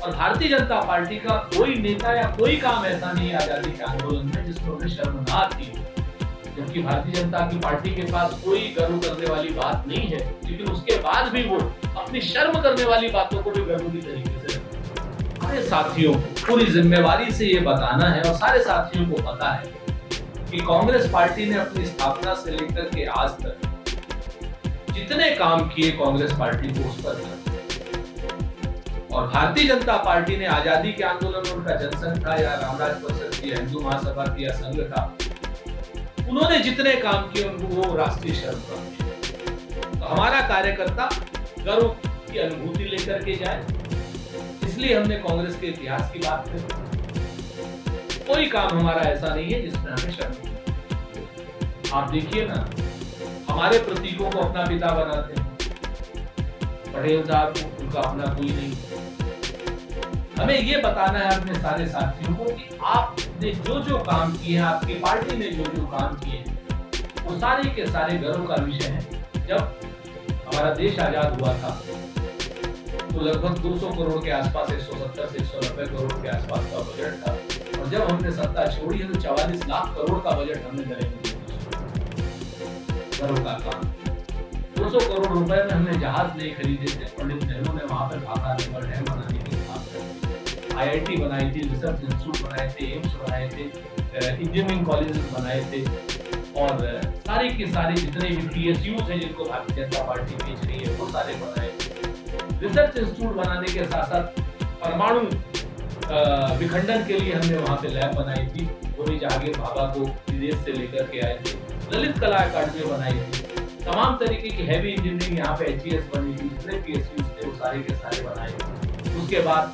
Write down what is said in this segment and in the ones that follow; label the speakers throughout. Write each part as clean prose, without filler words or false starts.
Speaker 1: और भारतीय जनता पार्टी का कोई नेता या कोई काम ऐसा नहीं आजादी के आंदोलन में जिसमें उन्हें शर्म ना आती हो। जबकि भारतीय जनता की पार्टी के पास कोई गर्व करने वाली बात नहीं है, लेकिन उसके बाद भी वो अपनी शर्म करने वाली बातों को भी गर्व की तरीके से सारे साथियों को पूरी जिम्मेवारी से ये बताना है, और सारे साथियों को पता है कि कांग्रेस पार्टी ने अपनी स्थापना से लेकर के आज तक जितने काम किए कांग्रेस पार्टी को उस पर, और भारतीय जनता पार्टी ने आजादी के आंदोलन में उनका जनसंघ था या रामराज परिषद की हिंदू महासभा की या संघ था, उन्होंने जितने काम किए उनको वो राष्ट्रीय शर्म था। तो हमारा कार्यकर्ता गर्व की अनुभूति लेकर के जाए, इसलिए हमने कांग्रेस के इतिहास की बात करी। कोई काम हमारा ऐसा नहीं है जिसमें हमें शर्म। आप देखिए ना, हमारे प्रतीकों को अपना पिता बनाते हैं, पटेल साहब को उनका अपना कोई नहीं। हमें ये बताना है अपने सारे साथियों को कि आपने जो जो काम किए हैं, आपकी पार्टी ने जो जो काम किए हैं, वो सारे के सारे गर्व का विषय है। जब हमारा देश आजाद हुआ था तो लगभग 200 करोड़ के आसपास, 170 से 190 करोड़ के आसपास का बजट था, और जब हमने सत्ता छोड़ी है तो 44 लाख करोड़ का बजट हमने नरेंद्र मोदी, गर्व का काम। 200 करोड़ रुपए में हमने जहाज नहीं खरीदे थे, पंडित नेहरू ने वहां पर भाखड़ा रिवर डैम बनाने की बात की, IIT बनाई थी, रिसर्च इंस्टीट्यूट बनाए थे, एम्स बनाए थे, इंजीनियरिंग कॉलेजेस बनाए थे, और सारे के सारे जितने भी PSUs हैं जिनको भारतीय जनता पार्टी बेच रही है वो सारे बनाए थे। रिसर्च इंस्टीट्यूट बनाने के साथ साथ परमाणु विखंडन के लिए हमने वहां पे लैब बनाई थी, होमी जहांगीर भाभा को विदेश से लेकर के आए थे, ललित कला अकादमी बनाई थी, तमाम तरीके की हैवी इंजीनियरिंग यहाँ पे HES बनी थी, जितने PSUs थे वो सारे के सारे बनाए थे। उसके बाद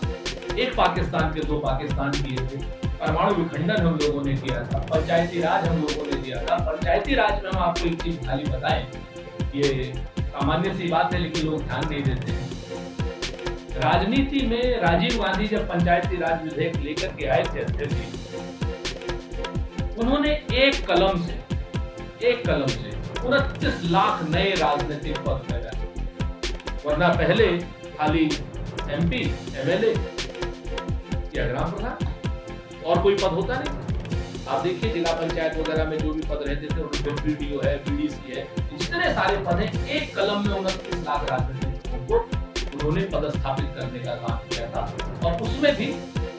Speaker 1: एक पाकिस्तान के 2 पाकिस्तान किए थे, परमाणु विखंडन हम लोगों ने किया था, पंचायती राज हम लोगों ने दिया था। पंचायती राज में हम आपको एक चीज खाली बताएं, ये सामान्य सी बात है लेकिन लोग ध्यान नहीं देते हैं। राजनीति में राजीव गांधी जब पंचायती राज विधेयक लेकर के आए थे अध्यक्ष जी, उन्होंने एक कलम से 29 लाख नए राजनीतिक पद लगाए, वरना पहले खाली MP, MLA या ग्राम प्रधान और कोई पद होता नहीं। आप देखिए जिला पंचायत वगैरह में जो भी पद रहते थे, उनमें BDO है, BDC है, जितने सारे पद हैं, एक कलम में 29 लाख राजनीतिक को उन्होंने पदस्थापित करने का काम किया था, और उसमें भी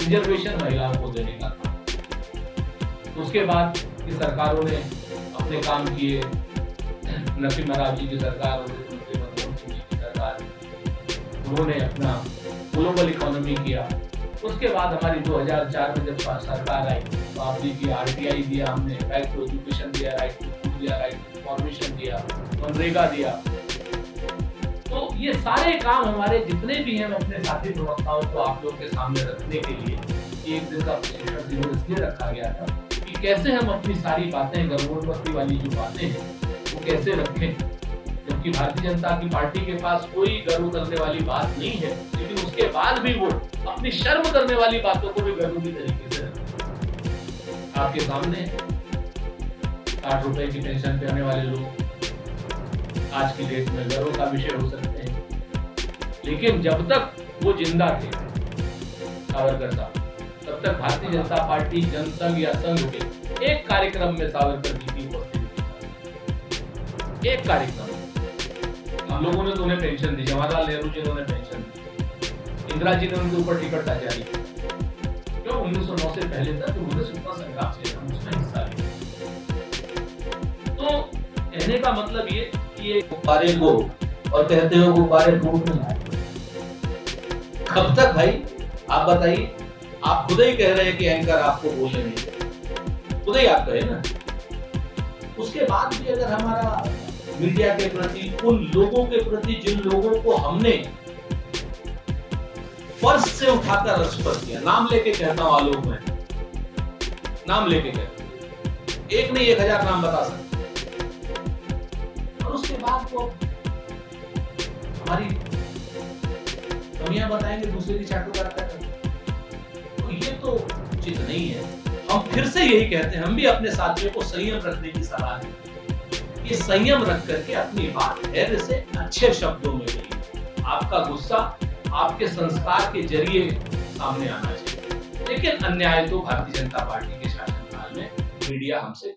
Speaker 1: रिजर्वेशन महिलाओं को देने का काम। उसके बाद की सरकारों ने अपने काम किए, नरसिम्हा राव जी की सरकार, मनमोहन सिंह जी की सरकार, उन्होंने अपना ग्लोबल इकोनॉमी किया। उसके बाद हमारी 2004 में जब सरकार आई तो आप देखिए RTI दिया हमने, राइट टू एजुकेशन दिया, राइट टू फूड दिया, राइट टू इंफॉर्मेशन दिया, मनरेगा दिया। तो ये सारे काम हमारे जितने भी हैं, अपने साथी प्रवक्ताओं को आप लोग के सामने रखने के लिए एक दिन का प्रशिक्षण शिविर इसलिए रखा गया था कि कैसे हम अपनी सारी बातें, गर्भोत्पत्ति वाली जो बातें हैं वो कैसे रखें। जबकि भारतीय जनता की पार्टी के पास कोई गर्व करने वाली बात नहीं है, लेकिन उसके बाद भी वो अपनी शर्म करने वाली बातों को भी गर्व की तरीके से रखें। आपके सामने 60 रुपए की पेंशन पे आने वाले लोग आज की डेट में गर्व का विषय हो सकते हैं, लेकिन जब तक वो जिंदा थे सावरकर साहब, तब तक भारतीय जनता पार्टी जनसंघ या संघ के एक कार्यक्रम में सावरकर जी की उपस्थिति, एक कार्यक्रम हम लोगों ने तो उन्हें पेंशन दी, जवाहरलाल नेहरू जी ने उन्हें पेंशन दी, इंदिरा जी ने उनके ऊपर टिकट जारी की। क्यों? 1909 से पहले तक उन्होंने स्वतंत्रता संग्राम से हम उसमें हिस्सा लिया। तो कहने का मतलब ये कि गुब्बारे को और कहते हो गुब्बारे टूट नहीं आए। कब तक भाई आप बताइए? आप खुद ही कह रहे हैं कि एंकर आपको बोलने नहीं, खुद ही आप कहे ना। उसके बाद भी अगर हमारा मीडिया के प्रति, उन लोगों के प्रति जिन लोगों को हमने फर्श से उठाकर रिस्पेक्ट किया, नाम लेके कहता हूं आलोक में, नाम लेके कहता, एक नहीं 1000 नाम बता सकते, और उसके बाद वो हमारी कमियां बताएंगे, दूसरे की चाटुकारिता करते, तो ये तो उचित नहीं है। हम फिर से यही कहते हैं, हम भी अपने साथियों को संयम रखने की सलाह देते हैं कि संयम रख करके अपनी बात धैर्य से अच्छे शब्दों में कहिए। आपका गुस्सा आपके संस्कार के जरिए सामने आना चाहिए। लेकिन अन्याय तो भारतीय जनता पार्टी के शासनकाल में मीडिया हमसे